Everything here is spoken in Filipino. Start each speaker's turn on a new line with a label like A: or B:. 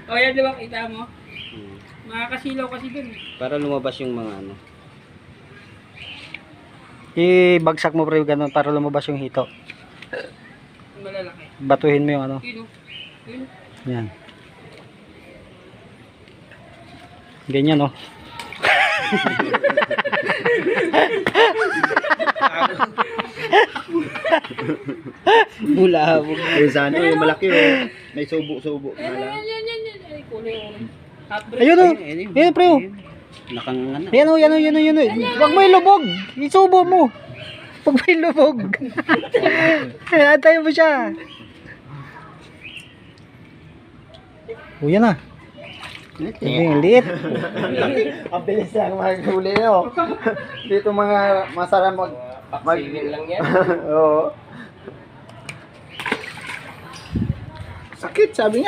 A: O yan, di ba? Kita mo? Makakasilaw kasi dun.
B: Para lumabas yung mga ano.
C: Ibagsak mo pre ganun para lumabas yung hito.
A: Malalaki.
C: Batuhin mo yung ano.
A: Yun o. Yun.
C: Yan. Ganyan oh.
B: Bulabog. Eh, sana yung malaki oh. May subo-subo.
A: Yan. Ay, kulay orange. Half breed.
C: Ayun oh. Ayun pre oh.
B: Nakang ano.
C: Yan oh, yan oh, yan oh, yan oh. Huwag mo ilubog. Isubo mo. Huwag mo ilubog. Antayin mo siya. Oh, yan ah. Ang liit.
B: Ang bilis lang maghuli oh. Dito mga masarap
A: Paksingin lang yan.
B: Oo. Sakit sabi niya.